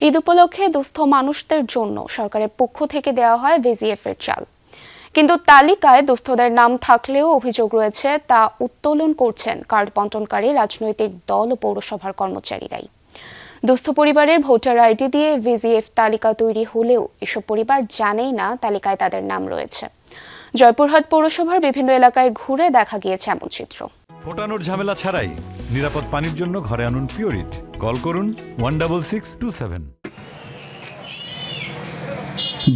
ঈদ উপলক্ষে দুস্থ মানুষদের জন্য সরকারের পক্ষ থেকে দেওয়া হয় ভিজিএফ এর চাল, কিন্তু তালিকায় দুস্থদের নাম থাকলেও অভিযোগ রয়েছে তা উত্তোলন করছেন কার্ড বণ্টনকারী রাজনৈতিক দল ও পৌরসভার কর্মচারীরাই। দুস্থ পরিবারের ভোটার আইডি দিয়ে ভিজিএফ তালিকা তৈরি হলেও এসব পরিবার জানেই না তালিকায় তাদের নাম রয়েছে। জয়পুরহাট পৌরসভার বিভিন্ন এলাকায় ঘুরে দেখা গিয়েছে এমন চিত্র। ফোটানোর ঝামেলা ছাড়াই নিরাপদ পানির জন্য ঘরে আনুন পিওরিট। কল করুন 16627।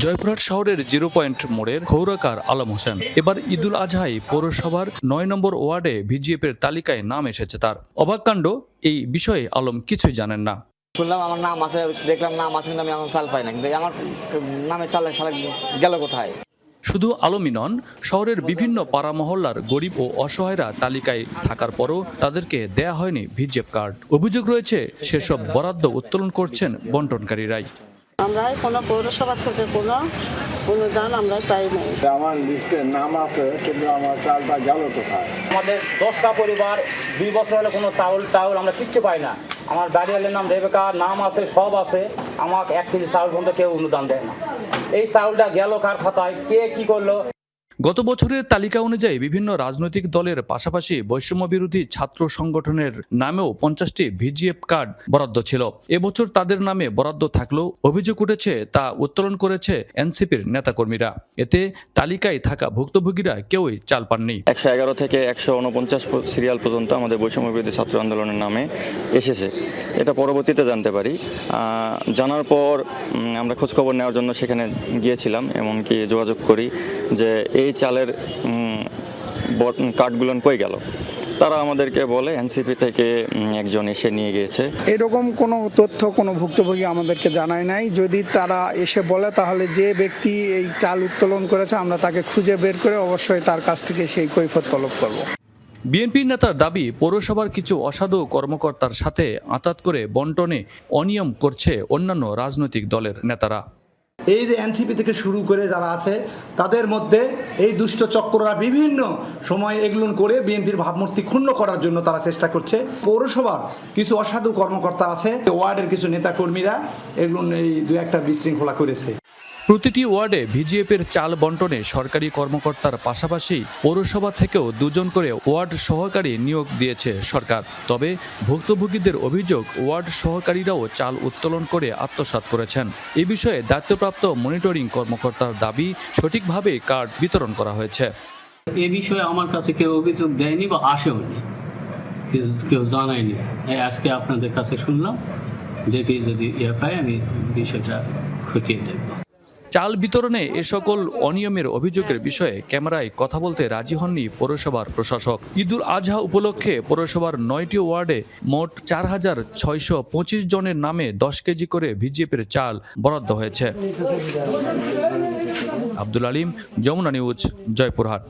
জয়পুরহাট শহরের 0 পয়েন্ট মোড়ের খৌরাকার আলম হোসেন এবার ঈদুল আজহায় পৌরসভার 9 নম্বর ওয়ার্ডে ভিজিএফের তালিকায় নাম এসেছে তার। অবাক কাণ্ড, এই বিষয়ে আলম কিছুই জানেন না। শুনলাম আমার নাম আছে, দেখলাম নাম আছে, কিন্তু আমি এখন চাল পাই না, কিন্তু আমার নামে চাল গেল কোথায়? শুধু আলমই নন, শহরের বিভিন্ন পাড়া মহল্লার গরিব ও অসহায়রা তালিকায় থাকার পরও তাদেরকে দেয়া হয়নি ভিজিএফ কার্ড। অভিযোগ রয়েছে সেসব বরাদ্দ উত্তোলন করছেন বণ্টনকারীরাই। আমরা কোনো পৌরসভা থেকে কোনো অনুদান আমরা পাই নাই। আমার লিস্টে নাম আছে, কিন্তু আমার চালটা গেল কোথায়? আমাদের 10টা পরিবার 2 বছর হলে কোনো চাউল আমরা কিচ্ছু পাই না। আমার বাড়িওয়ালের নাম রেবেকা, নাম আছে, সব আছে, আমাকে 1 কেজি চাউল পর্যন্ত কেউ অনুদান দেয় না। এই চাউলটা গেল কার খাতায়, কে কি করলো? গত বছরের তালিকা অনুযায়ী বিভিন্ন রাজনৈতিক দলের পাশাপাশি বৈষম্য বিরোধী ছাত্র সংগঠনের নামেও 50টি ভিজিএফ কার্ড বরাদ্দ ছিল। এবছর তাদের নামে বরাদ্দ থাকলেও অভিযোগ উঠেছে তা উত্তোলন করেছে এনসিপির নেতাকর্মীরা। এতে তালিকায় থাকা ভুক্তভোগীরা কেউই চাল পাননি। 111 থেকে 149 সিরিয়াল পর্যন্ত আমাদের বৈষম্য বিরোধী ছাত্র আন্দোলনের নামে এসেছে। এটা পরবর্তীতে জানতে পারি। জানার পর আমরা খোঁজখবর নেওয়ার জন্য সেখানে গিয়েছিলাম, এমনকি যোগাযোগ করি যে এই চালের কার্ডগুলো কই গেল। তারা আমাদেরকে বলে এনসিপি থেকে একজন এসে নিয়ে গিয়েছে। এরকম কোনো তথ্য কোনো ভুক্তভোগী আমাদেরকে জানায় নাই। যদি তারা এসে বলে তাহলে যে ব্যক্তি এই চাল উত্তোলন করেছে আমরা তাকে খুঁজে বের করে অবশ্যই তার কাছ থেকে সেই কৈফিয়ত তলব করব। বিএনপি নেতার দাবি, পৌরসভার কিছু অসাধু কর্মকর্তার সাথে আঁতাত করে বণ্টনে অনিয়ম করছে অন্যান্য রাজনৈতিক দলের নেতারা। এই যে এনসিপি থেকে শুরু করে যারা আছে তাদের মধ্যে এই দুষ্ট চক্ররা বিভিন্ন সময় এগুলো করে বিএনপির ভাবমূর্তি ক্ষুণ্ণ করার জন্য তারা চেষ্টা করছে। পৌরসভার কিছু অসাধু কর্মকর্তা আছে, ওয়ার্ডের কিছু নেতাকর্মীরা এগুলো এই 2-1টা বিশৃঙ্খলা করেছে। প্রতিটি ওয়ার্ডে ভিজিএফের চাল বণ্টনে সরকারি কর্মকর্তার পাশাপাশি পৌরসভা থেকেও 2 জন করে ওয়ার্ড সহকারী নিয়োগ দিয়েছে সরকার। তবে ভুক্তভোগীদের অভিযোগ, ওয়ার্ড সহকারীরাও চাল উত্তোলন করে আত্মসাৎ করেছেন। এ বিষয়ে দায়িত্বপ্রাপ্ত মনিটরিং কর্মকর্তার দাবি, সঠিকভাবে কার্ড বিতরণ করা হয়েছে। এ বিষয়ে আমার কাছে কেউ অভিযোগ দেয়নি বা আসেওনি, কেউ জানায়নি। আজকে আপনাদের কাছে শুনলাম, দেখি যদি পাই আমি বিষয়টা খতিয়ে দেখব। চাল বিতরণে এ সকল অনিয়মের অভিযোগের বিষয়ে ক্যামেরায় কথা বলতে রাজি হননি পৌরসভার প্রশাসক। ঈদুল আজহা উপলক্ষে পৌরসভার 9টি ওয়ার্ডে মোট 4625 জনের নামে 10 কেজি করে ভিজিএফের চাল বরাদ্দ হয়েছে। আব্দুল আলিম, যমুনা নিউজ, জয়পুরহাট।